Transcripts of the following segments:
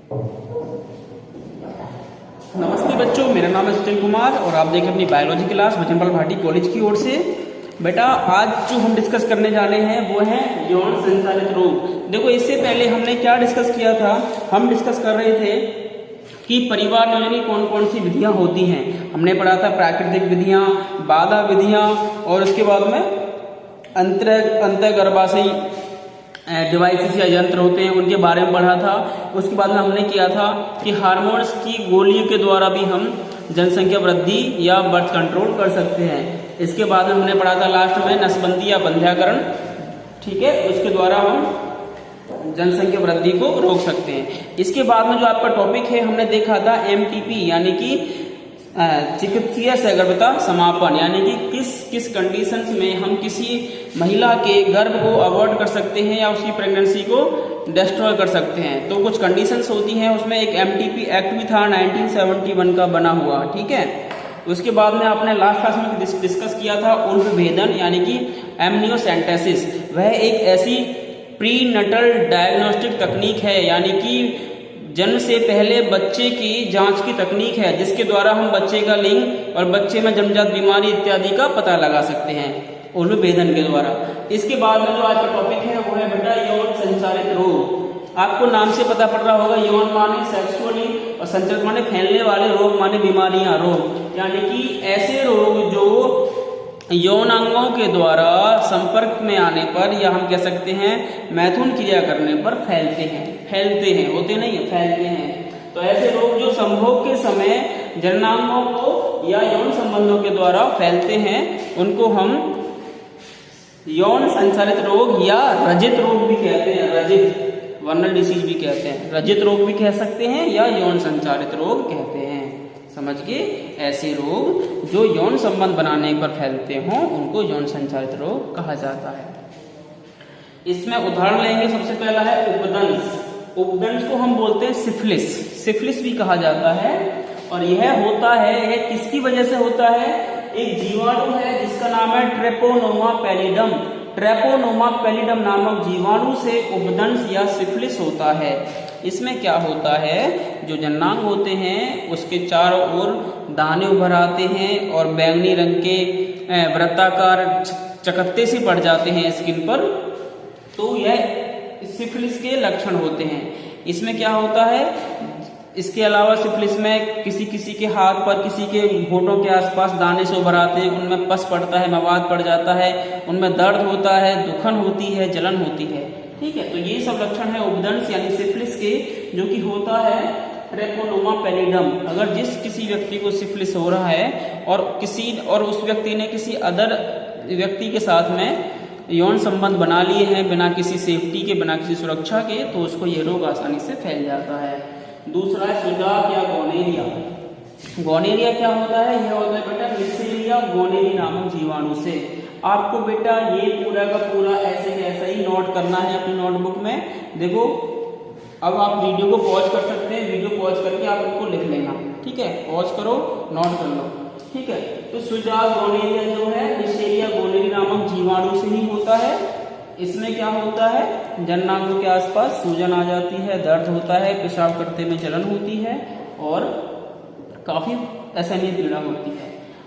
नमस्ते बच्चों, मेरा नाम है सचिन कुमार और आप देखें अपनी बायोलॉजी क्लास बचनपाल भाटी कॉलेज की ओर से। बेटा आज जो हम डिस्कस करने जा रहे हैं वो है यौन संचालित रोग। देखो इससे पहले हमने क्या डिस्कस किया था, हम डिस्कस कर रहे थे कि परिवार नियोजन की कौन कौन सी विधियां होती हैं। हमने पढ़ा था प्राकृतिक विधियां, बाधा विधियां और उसके बाद में अंतर्गर्भाशयी डिवाइसेस या यंत्र होते हैं उनके बारे में पढ़ा था। उसके बाद में हमने किया था कि हार्मोन्स की गोलियों के द्वारा भी हम जनसंख्या वृद्धि या बर्थ कंट्रोल कर सकते हैं। इसके बाद में हमने पढ़ा था लास्ट में नसबंदी या बंध्याकरण, ठीक है, उसके द्वारा हम जनसंख्या वृद्धि को रोक सकते हैं। इसके बाद में जो आपका टॉपिक है हमने देखा था MTP यानी कि चिकित्सीय सगर्भता समापन, यानी कि किस किस कंडीशंस में हम किसी महिला के गर्भ को अवॉइड कर सकते हैं या उसकी प्रेगनेंसी को डिस्ट्रॉय कर सकते हैं। तो कुछ कंडीशंस होती हैं, उसमें एक MTP एक्ट भी था 1971 का बना हुआ, ठीक है। उसके बाद में आपने लास्ट क्लास में डिस्कस किया था उल्फ भेदन यानी कि एमनियोसेंटेसिस। वह एक ऐसी प्रीनटल डायग्नोस्टिक तकनीक है, यानी कि जन्म से पहले बच्चे की जांच की तकनीक है जिसके द्वारा हम बच्चे का लिंग और बच्चे में जन्मजात बीमारी इत्यादि का पता लगा सकते हैं उल्फ भेदन के द्वारा। इसके बाद में जो आज का टॉपिक है वो है बेटा यौन संचालित रोग। आपको नाम से पता पड़ रहा होगा, यौन माने सेक्सुअली और संचालित माने फैलने वाले, रोग माने बीमारियां, रोग यानी कि ऐसे रोग जो यौन अंगों के द्वारा संपर्क में आने पर या हम कह सकते हैं मैथुन क्रिया करने पर फैलते हैं, होते नहीं है, फैलते हैं। तो ऐसे रोग जो संभोग के समय जननांगों को या यौन संबंधों के द्वारा फैलते हैं उनको हम यौन संचालित रोग या रजित रोग भी कहते हैं, रजित वर्नल डिसीज भी कहते हैं, रजित रोग भी कह सकते हैं या यौन संचालित रोग कहते हैं। समझ गए, ऐसे रोग जो यौन संबंध बनाने पर फैलते हों उनको यौन संचालित रोग कहा जाता है। इसमें उदाहरण लेंगे, सबसे पहला है उपदंश। उपदंश को हम बोलते हैं सिफिलिस भी कहा जाता है। और यह होता है, यह किसकी वजह से होता है? एक जीवाणु है जिसका नाम है ट्रेपोनोमा पैलिडम। ट्रेपोनोमा पैलिडम नामक जीवाणु से उपदंश या सिफिलिस होता है। इसमें क्या होता है, जो जननांग होते हैं उसके चारों ओर दाने उभर आते हैं और बैंगनी रंग के वृत्ताकार चकत्ते से पड़ जाते हैं स्किन पर। तो यह सिफिलिस के लक्षण होते हैं। इसमें क्या होता है, इसके अलावा सिफिलिस में किसी के हाथ पर, किसी के होठों के आसपास दाने से उभर आते हैं, उनमें पस पड़ता है, मवाद पड़ जाता है, उनमें दर्द होता है, दुखन होती है, जलन होती है, ठीक है। तो ये सब लक्षण है उपदंश यानी सिफिलिस के, जो कि होता है ट्रेपोनोमा पैलिडम। अगर किसी व्यक्ति को सिफिलिस हो रहा है और उस व्यक्ति ने किसी अदर व्यक्ति के साथ में यौन संबंध बना लिए हैं बिना किसी सेफ्टी के, बिना किसी सुरक्षा के, तो उसको ये रोग आसानी से फैल जाता है। दूसरा है सुजाक या गोनेरिया। गोनेरिया क्या होता है? यह होता है बेटा नेस्सेरिया गोनेरी नामक जीवाणु से। आपको बेटा ये पूरा का पूरा ऐसे कैसा ही नोट करना है अपनी नोटबुक में। देखो अब आप वीडियो को पॉज कर सकते हैं, वीडियो पॉज करके आप इनको लिख लेना, ठीक है। पॉज करो, नोट कर लो, ठीक है। तो सुजाक गोनेरिया जो है नेस्सेरिया गोनेरी नामक जीवाणु से ही होता है। इसमें क्या होता है, जननांगों के आसपास सूजन आ जाती है, दर्द होता है, पेशाब करते में जलन होती है और काफी असहनीय पीड़ा होती है।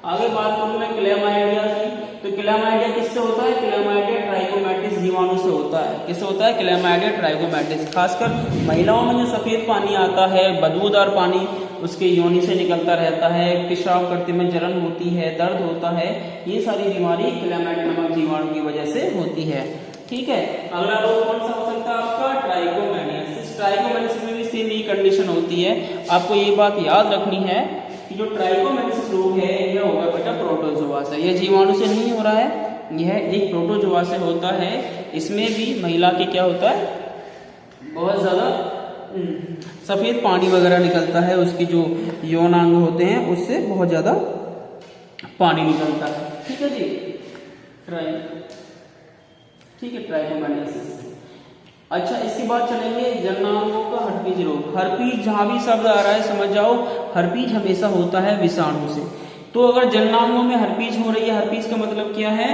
आगे बात करूं मैं क्लेमाइडिया की, तो क्लेमाइडिया किससे होता है? क्लेमाइडिया ट्राइकोमैटिस जीवाणु से होता है। किससे होता है? क्लेमाइडिया ट्राइकोमैटिस। खासकर महिलाओं में जो सफेद पानी आता है, बदबूदार पानी उसके योनि से निकलता रहता है, पेशाब करते में जलन होती है, दर्द होता है, ये सारी बीमारी क्लेमाइडिया नामक जीवाणु की वजह से होती है, ठीक है। अगला रोग कौन सा हो सकता है आपका? ट्राइकोमैनियासिस। ट्राइकोमैनियासिस में भी सेम ही कंडीशन होती है। आपको ये बात याद रखनी है कि जो ट्राइकोमैनियासिस रोग है यह होगा बेटा प्रोटोजोआ से। यह जीवाणु से नहीं हो रहा है, यह एक प्रोटोजोआ से होता है। इसमें भी महिला के क्या होता है, बहुत ज्यादा सफेद पानी वगैरह निकलता है, उसकी जो यौनांग होते हैं उससे बहुत ज्यादा पानी निकलता है, ठीक है जी। ठीक है, ट्राइकोमैनियासिस। अच्छा, इसके बाद चलेंगे जननांगों का हर्पीज रोग। हर्पीज, जहां भी शब्द आ रहा है समझ जाओ, हर्पीज हमेशा होता है विषाणु से। तो अगर जननांगों में हर्पीज हो रही है, हर्पीज का मतलब क्या है?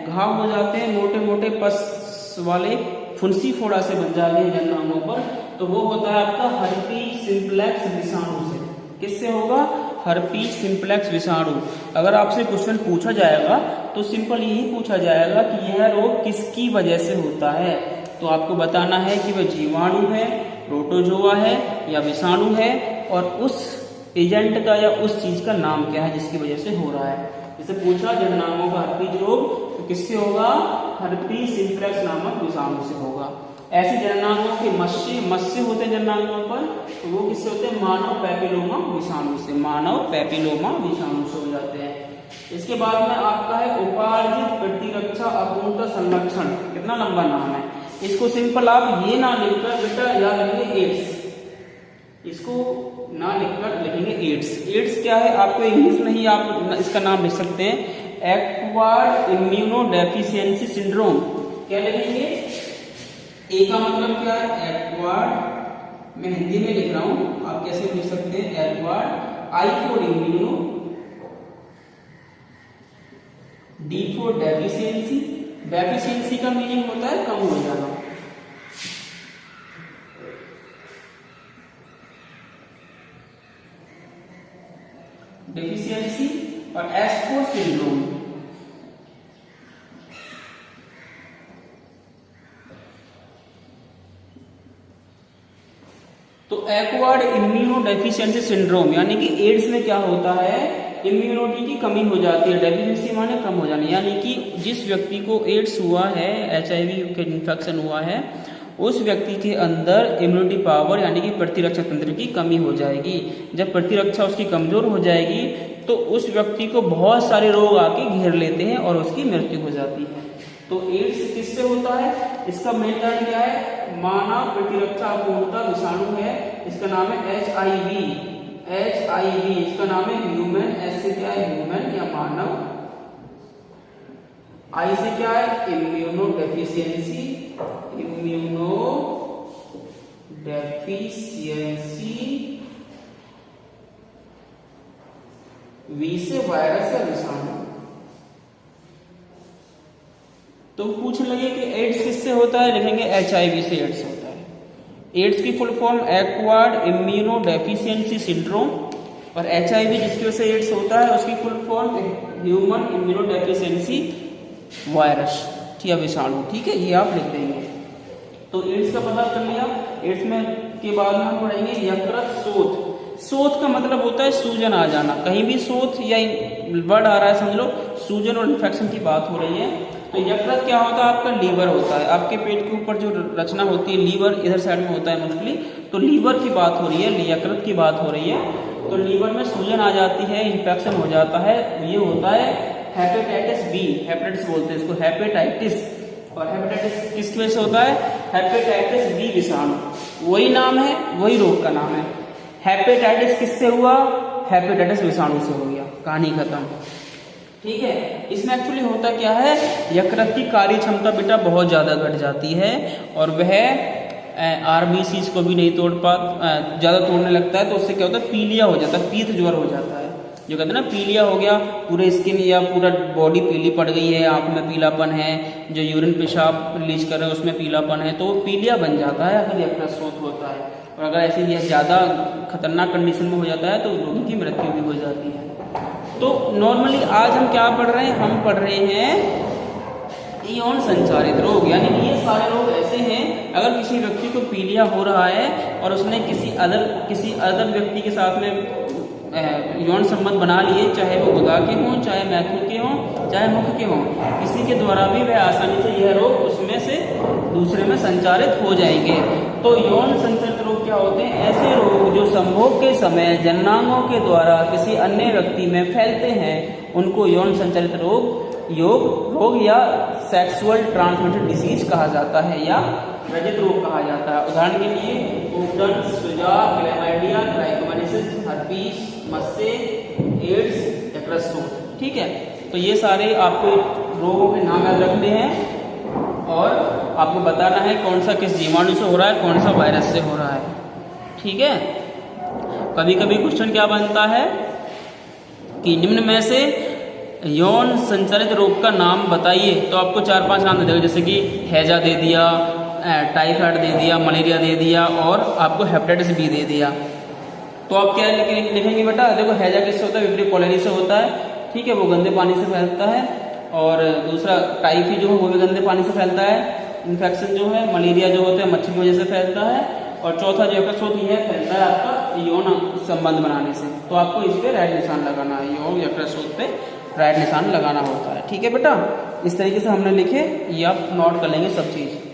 घाव हो जाते हैं, मोटे मोटे पस वाले फुंसी फोड़ा से बन जाते हैं जननांगों पर। तो वो होता है आपका हर्पीज सिंप्लेक्स विषाणु से। किससे होगा? हर्पीज सिंप्लेक्स विषाणु। अगर आपसे क्वेश्चन पूछा जाएगा तो सिंपल यही पूछा जाएगा कि यह रोग किसकी वजह से होता है, तो आपको बताना है कि वह जीवाणु है, प्रोटोजोआ है या विषाणु है, और उस एजेंट का या उस चीज का नाम क्या है जिसकी वजह से हो रहा है। जैसे पूछा जननांगों का हर्पीज रोग, तो किससे होगा? हर्पीज सिंप्लेक्स नामक विषाणु से होगा। ऐसे जननांगों के मत्स्य होते हैं जननांगों पर, तो वो किससे होते हैं? मानव पैपिलोमा विषाणु से, मानव पैपिलोमा विषाणु से हो जाते हैं। इसके बाद में आपका है उपार्जित प्रतिरक्षा अपूर्णता संरक्षण। कितना लंबा नाम है, इसको सिंपल आप ये ना लिखकर बेटा याद रखेंगे एड्स, इसको ना लिखकर लिखेंगे एड्स। एड्स क्या है? आपको इंग्लिश में ही आप इसका नाम लिख सकते हैं, एक्वायर्ड इम्यूनोडेफिशिएंसी सिंड्रोम। क्या लिखेंगे? ए का मतलब क्या है? एक्वायर्ड, मैं हिंदी में लिख रहा हूं, आप कैसे लिख सकते हैं? Acquired, I for immuno, D for deficiency. Deficiency का मीनिंग होता है कम हो जाना, डेफिशिएंसी, और एस फॉर सिंड्रोम। तो एक्वायर्ड इम्यूनोडेफिशिएंसी सिंड्रोम यानी कि एड्स में क्या होता है? इम्यूनिटी की कमी हो जाती है। डेफिशिएंसी माने कम हो जाना, यानी कि जिस व्यक्ति को एड्स हुआ है, HIV के इन्फेक्शन हुआ है, उस व्यक्ति के अंदर इम्यूनिटी पावर यानी कि प्रतिरक्षा तंत्र की कमी हो जाएगी। जब प्रतिरक्षा उसकी कमजोर हो जाएगी तो उस व्यक्ति को बहुत सारे रोग आके घेर लेते हैं और उसकी मृत्यु हो जाती है। तो एड्स किससे होता है? इसका मेन कारण क्या है? मानव प्रतिरक्षा अपूर्णता विषाणु है, इसका नाम है HIV। इसका नाम है ह्यूमन। एस से क्या है? ह्यूमन या मानव। आई से क्या है? इम्यूनोडेफिशिएंसी, वी से वायरस या विषाणु। तो पूछने लगे कि एड्स किससे होता है? लिखेंगे HIV से एड्स होता है। एड्स की full form acquired immunodeficiency syndrome, और HIV जिसकी वजह से एड्स होता है उसकी full form human immunodeficiency virus या विषाणु। ठीक है, ये आप लिख देंगे। तो एड्स का पता कर लिया। एड्स में के बाद में हम पढ़ेंगे यकृत शोथ। शोथ का मतलब होता है सूजन आ जाना, कहीं भी शोथ या वर्ड आ रहा है समझ लो सूजन और इन्फेक्शन की बात हो रही है। तो यकृत क्या होता है? आपका लीवर होता है। आपके पेट के ऊपर जो रचना होती है लीवर इधर साइड में होता है मोस्टली, तो लीवर की बात हो रही है, यकृत की बात हो रही है। तो लीवर में सूजन आ जाती है, इन्फेक्शन हो जाता है, ये होता है हेपेटाइटिस बी। हेपेटाइटिस बोलते हैं इसको, हेपेटाइटिस। और हेपेटाइटिस किसकी वजह से होता है? हेपेटाइटिस बी विषाणु। वही नाम है, वही रोग का नाम है। हेपेटाइटिस किससे हुआ? हेपेटाइटिस विषाणु से हो गया, कहानी खत्म। ठीक है, इसमें एक्चुअली होता क्या है? यकृत की कार्य क्षमता बेटा बहुत ज्यादा घट जाती है और वह RBCs को भी नहीं तोड़ ज्यादा तोड़ने लगता है। तो उससे क्या होता है? पीलिया हो जाता है, पीत ज्वर हो जाता है। जो कहते हैं ना पीलिया हो गया, पूरे स्किन या पूरा बॉडी पीली पड़ गई है, आंख में पीलापन है, जो यूरिन पेशाब रिलीज कर रहे हैं उसमें पीलापन है, तो वो पीलिया बन जाता है अगर यकृत शोथ होता है। और अगर ऐसे यह ज्यादा खतरनाक कंडीशन में हो जाता है तो रोगी की मृत्यु भी हो जाती है। तो नॉर्मली आज हम क्या पढ़ रहे हैं? हम पढ़ रहे हैं यौन संचारित रोग, यानी कि ये सारे रोग ऐसे हैं अगर किसी व्यक्ति को पीलिया हो रहा है और उसने किसी अदर व्यक्ति के साथ में यौन संबंध बना लिए, चाहे वो गुदा के हों, चाहे मैथुन के हों, चाहे मुख के हों, किसी के द्वारा भी वह आसानी से यह रोग उसमें से दूसरे में संचारित हो जाएंगे। तो यौन संचारित रोग क्या होते हैं? ऐसे रोग जो संभोग के समय जननांगों के द्वारा किसी अन्य व्यक्ति में फैलते हैं, उनको यौन संचारित रोग या सेक्सुअल ट्रांसमिटेड डिसीज कहा जाता है या रजत रोग कहा जाता है। उदाहरण के लिए उपटन, सुजा, क्लैमाइडिया, ट्राइकोमैनिसिस, हर्पीस, मस्से, एड्स, यकृत शोथ। ठीक है, तो ये सारे आपको रोगों के नाम याद रखने हैं और आपको बताना है कौन सा किस जीवाणु से हो रहा है, कौन सा वायरस से हो रहा है। ठीक है, कभी कभी क्वेश्चन क्या बनता है कि निम्न में से यौन संचारित रोग का नाम बताइए, तो आपको 4-5 नाम दे देगा, जैसे कि हैजा दे दिया, टाइफाइड दे दिया, मलेरिया दे दिया और आपको हेपेटाइटिस बी दे दिया। तो आप क्या लिखेंगे बेटा, देखो हैजा किससे होता है, विब्रियो कोलेरी से होता है, ठीक है, वो गंदे पानी से फैलता है। और दूसरा टाइफी जो है वो भी गंदे पानी से फैलता है। इन्फेक्शन जो है, मलेरिया जो होता है मच्छर की वजह से फैलता है। और चौथा जो यकृत यह फैलता है आपका यौन संबंध बनाने से। तो आपको इस पे रेड निशान लगाना है, यौन यकृत पे रेड निशान लगाना होता है, ठीक है बेटा। इस तरीके से हमने लिखे, ये आप नोट कर लेंगे सब चीज़।